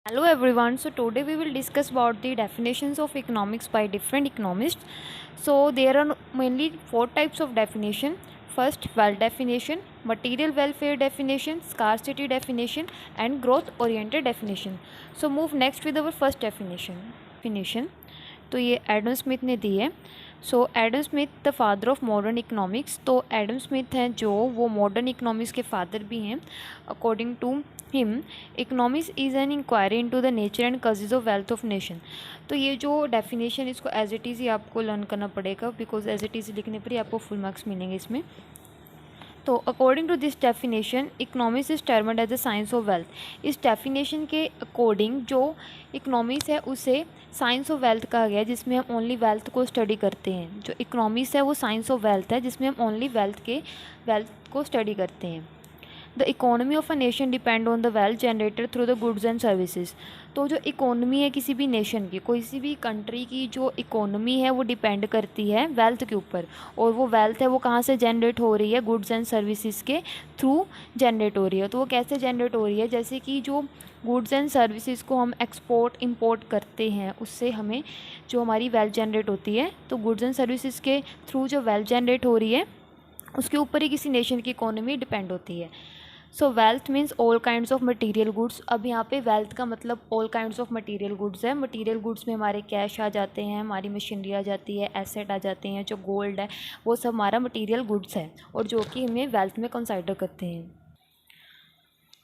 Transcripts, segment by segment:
Hello everyone. So today we will discuss about the definitions of economics by different economists. So there are mainly four types of definition. First, wealth definition, material welfare definition, scarcity definition, and growth oriented definition. So move next with our first definition. तो ये Adam Smith ने दी है. So Adam Smith the father of modern economics. तो Adam Smith हैं जो वो modern economics के फादर भी हैं. According to him economics is an inquiry into the nature and causes of wealth of nation. तो ये जो डेफिनेशन इसको एज इट इज़ ही आपको लर्न करना पड़ेगा, बिकॉज एज इट इज़ लिखने पर ही आपको फुल मार्क्स मिलेंगे इसमें. तो according to this definition economics is termed as the science of wealth. इस डेफिनेशन के अकॉर्डिंग जो इकोनॉमिक्स है उसे साइंस ऑफ वेल्थ कहा गया है, जिसमें हम ओनली वेल्थ को स्टडी करते हैं. जो इकोनॉमिक्स है वो साइंस ऑफ वेल्थ है, जिसमें हम ओनली वेल्थ को स्टडी करते हैं. The economy of a nation depend on the wealth generated through the goods and services. तो जो इकोनॉमी है किसी भी नेशन की, कोई भी कंट्री की जो इकोनॉमी है वो डिपेंड करती है वेल्थ के ऊपर. और वो वेल्थ है वो कहाँ से जनरेट हो रही है? गुड्स एंड सर्विसेज के थ्रू जनरेट हो रही है. तो वो कैसे जनरेट हो रही है? जैसे कि जो गुड्स एंड सर्विसेज को हम एक्सपोर्ट इंपोर्ट करते हैं उससे हमें जो हमारी वेल्थ जनरेट होती है. तो गुड्स एंड सर्विसेज के थ्रू जो वेल्थ जनरेट हो रही है उसके ऊपर ही किसी नेशन की इकोनॉमी डिपेंड होती है. सो wealth means all kinds of material goods. अब यहाँ पे वेल्थ का मतलब all kinds of material goods है. मटेरियल गुड्स में हमारे कैश आ जाते हैं, हमारी मशीनरी आ जाती है, एसेट आ जाते हैं, जो गोल्ड है वो सब हमारा मटेरियल गुड्स है और जो कि हमें वेल्थ में कंसाइडर करते हैं.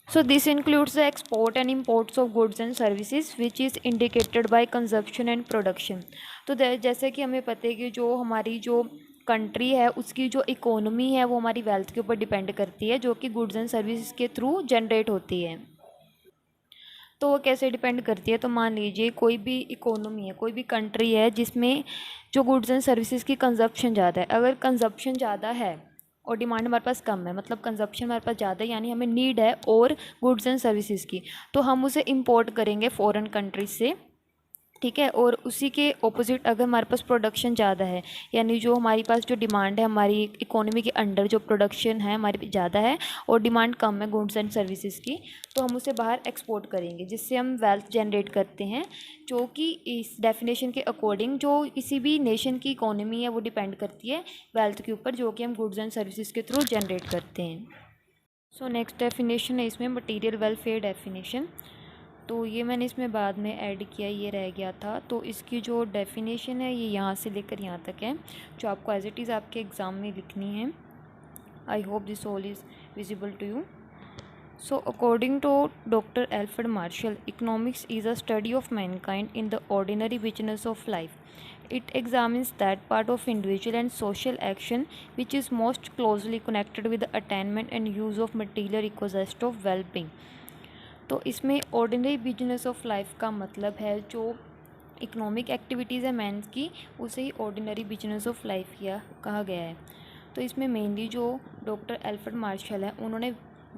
So this includes the export and imports of goods and services which is indicated by consumption and production. तो जैसे कि हमें पता है कि जो हमारी जो कंट्री है उसकी जो इकोनॉमी है वो हमारी वेल्थ के ऊपर डिपेंड करती है, जो कि गुड्स एंड सर्विसेज के थ्रू जनरेट होती है. तो वो कैसे डिपेंड करती है? तो मान लीजिए कोई भी इकोनॉमी है, कोई भी कंट्री है जिसमें जो गुड्स एंड सर्विसेज की कंजप्शन ज़्यादा है. अगर कंजप्शन ज़्यादा है और डिमांड हमारे पास कम है, मतलब कंजप्शन हमारे पास ज़्यादा है यानी हमें नीड है और गुड्स एंड सर्विसेज की, तो हम उसे इंपोर्ट करेंगे फॉरेन कंट्रीज से. ठीक है. और उसी के ऑपोजिट अगर हमारे पास प्रोडक्शन ज़्यादा है, यानी जो हमारे पास जो डिमांड है हमारी इकोनॉमी के अंडर जो प्रोडक्शन है हमारी ज़्यादा है और डिमांड कम है गुड्स एंड सर्विसेज की, तो हम उसे बाहर एक्सपोर्ट करेंगे जिससे हम वेल्थ जनरेट करते हैं. जो कि इस डेफिनेशन के अकॉर्डिंग जो किसी भी नेशन की इकोनॉमी है वो डिपेंड करती है वेल्थ के ऊपर, जो कि हम गुड्स एंड सर्विसेज के थ्रू जनरेट करते हैं. सो नेक्स्ट डेफिनेशन है इसमें मटीरियल वेलफेयर डेफिनेशन. तो ये मैंने इसमें बाद में ऐड किया, ये रह गया था. तो इसकी जो डेफिनेशन है ये यहाँ से लेकर यहाँ तक है, जो आपको एज इट इज़ आपके एग्ज़ाम में लिखनी है. I hope this all is visible to you. So according to doctor Alfred Marshall economics is a study of mankind in the ordinary business of life. It examines that part of individual and social action which is most closely connected with the attainment and use of material requisite of well-being. तो इसमें ordinary business of life का मतलब है जो economic activities है man की, उसे ही ordinary business of life किया कहा गया है. तो इसमें मेनली जो डॉक्टर एल्फ्रेड मार्शल है उन्होंने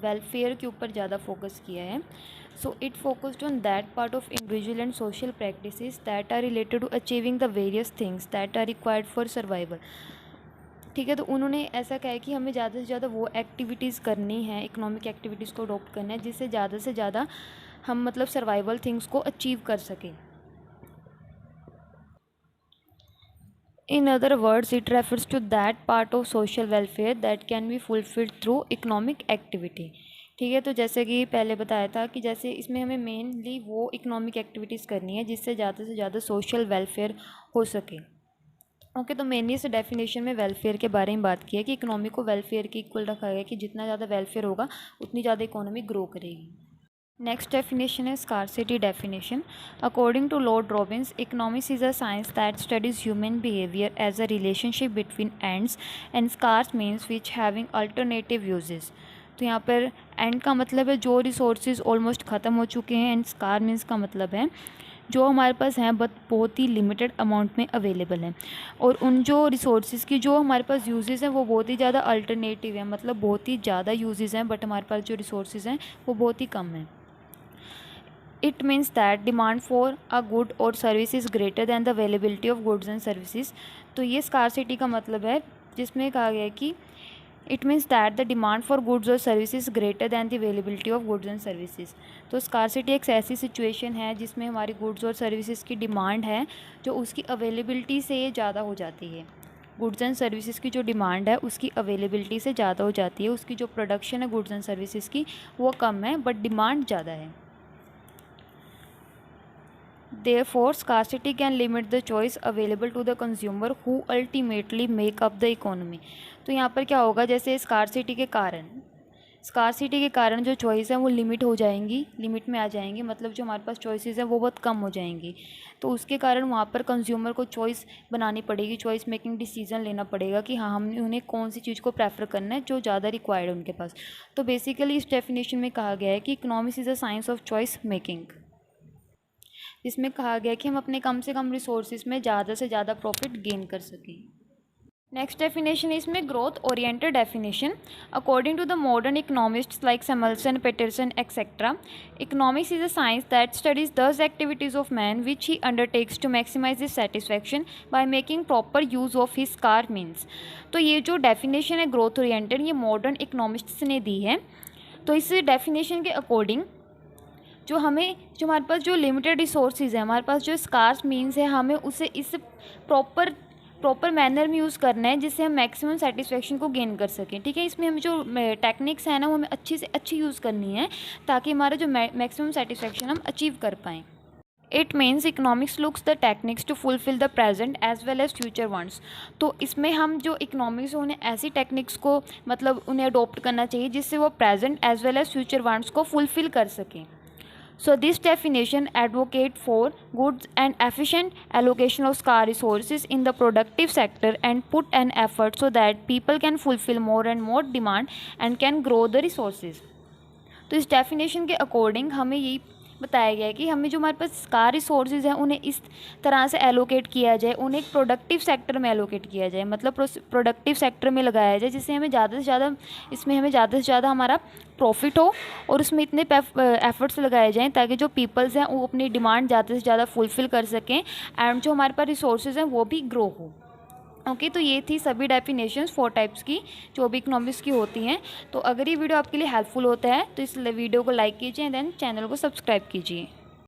वेलफेयर के ऊपर ज़्यादा फोकस किया है. So it focused on that part of individual and social practices that are related to achieving the various things that are required for survival. ठीक है. तो उन्होंने ऐसा कहा है कि हमें ज़्यादा से ज़्यादा वो एक्टिविटीज़ करनी है, इकोनॉमिक एक्टिविटीज़ को अडॉप्ट करना है जिससे ज़्यादा से ज़्यादा हम मतलब सर्वाइवल थिंग्स को अचीव कर सकें. In other words, it refers to that part of social welfare that can be fulfilled through economic activity. ठीक है. तो जैसे कि पहले बताया था कि जैसे इसमें हमें मेनली वो इकोनॉमिक एक्टिविटीज़ करनी है जिससे ज़्यादा से ज़्यादा सोशल वेलफेयर हो सके. ओके. तो मेनली इस डेफिनेशन में वेलफेयर के बारे में बात की है कि इकोनॉमी को वेलफेयर के इक्वल रखा गया है कि जितना ज़्यादा वेलफेयर होगा उतनी ज़्यादा इकोनॉमी ग्रो करेगी. Next definition is scarcity definition. According to Lord Robbins, economics is a science that studies human behavior as a relationship between ends and scarce means which having alternative uses. तो यहाँ पर and का मतलब है जो resources almost ख़त्म हो चुके हैं, एंड स्कार मीन्स का मतलब है जो हमारे पास हैं बट बहुत ही लिमिटेड अमाउंट में अवेलेबल हैं. और उन जो रिसोर्सेज की जो हमारे पास यूजेस हैं वो बहुत ही ज़्यादा अल्टरनेटिव है, मतलब बहुत ही ज़्यादा यूजेस हैं बट हमारे पास जो रिसोर्सेज हैं वो बहुत ही कम हैं. It means that demand for a good or service is greater than the availability of goods and services. तो ये scarcity का मतलब है जिसमें कहा गया है कि it means that the demand for goods और services greater than the availability of goods and services. तो स्कार्सिटी एक ऐसी सिचुएशन है जिसमें हमारी गुड्स और सर्विसेज की डिमांड है जो उसकी अवेलेबिलिटी से ज़्यादा हो जाती है। गुड्स एंड सर्विसेज की जो डिमांड है उसकी अवेलेबिलिटी से ज़्यादा हो जाती है, उसकी जो प्रोडक्शन है गुड्स एंड सर्विसेज की वो कम है बट डिमांड ज़्यादा है। Therefore, scarcity can limit the choice available to the consumer who ultimately make up the economy। तो यहाँ पर क्या होगा, जैसे स्कार्सिटी के कारण जो चॉइस है वो लिमिट हो जाएंगी, लिमिट में आ जाएंगी, मतलब जो हमारे पास चॉइसेस हैं वो बहुत कम हो जाएंगी। तो उसके कारण वहाँ पर कंज्यूमर को चॉइस बनानी पड़ेगी, चॉइस मेकिंग डिसीजन लेना पड़ेगा कि हाँ हम उन्हें कौन सी चीज़ को प्रेफर करना है जो ज़्यादा रिक्वायर्ड है उनके पास। तो बेसिकली इस डेफिनेशन में कहा गया है कि economics is a science of choice making, जिसमें कहा गया कि हम अपने कम से कम रिसोर्सेज में ज़्यादा से ज़्यादा प्रॉफिट गेन कर सकें। नेक्स्ट डेफिनेशन है इसमें growth oriented definition. According to the modern economists like Samuelson, Peterson etcetera, economics is a science that studies those activities of man which he undertakes to maximise his satisfaction by making proper use of his scarce means. तो ये जो definition है growth oriented, ये modern economists ने दी है। तो इस डेफिनेशन के अकॉर्डिंग जो हमारे पास जो लिमिटेड रिसोर्सेज है, हमारे पास जो स्कार्स मीन्स है, हमें उसे इस प्रॉपर मैनर में यूज़ करना है जिससे हम मैक्सिमम सेटिस्फेक्शन को गेन कर सकें। ठीक है, इसमें हमें जो टेक्निक्स है ना वो हमें अच्छी से अच्छी यूज़ करनी है ताकि हमारा जो मैक्सिमम सेटिस्फेक्शन हम अचीव कर पाएँ। It means economics looks the techniques to fulfil the present as well as future wants. तो इसमें हम जो इकोनॉमिक्स उन्हें ऐसी टेक्निक्स को मतलब उन्हें अडोप्ट करना चाहिए जिससे वो present as well as future wants को फुलफिल कर सकें। So this definition advocate for good and efficient allocation of scarce resources in the productive sector and put an effort so that people can fulfill more and more demand and can grow the resources। तो इस definition के according हमें यही बताया गया है कि हमें जो हमारे पास स्कार रिसोर्सेज हैं उन्हें इस तरह से एलोकेट किया जाए, उन्हें एक प्रोडक्टिव सेक्टर में एलोकेट किया जाए, मतलब प्रोडक्टिव सेक्टर में लगाया जाए जिससे हमें ज़्यादा से ज़्यादा हमारा प्रॉफिट हो और उसमें इतने एफर्ट्स लगाए जाएं ताकि जो पीपल्स हैं वो अपनी डिमांड ज़्यादा से ज़्यादा फुलफ़िल कर सकें एंड जो हमारे पास रिसोर्सेज हैं वो भी ग्रो हो। ओके, तो ये थी सभी डेफिनेशंस 4 टाइप्स की जो भी इकोनॉमिक्स की होती हैं। तो अगर ये वीडियो आपके लिए हेल्पफुल होता है तो इस वीडियो को लाइक कीजिए एंड देन चैनल को सब्सक्राइब कीजिए।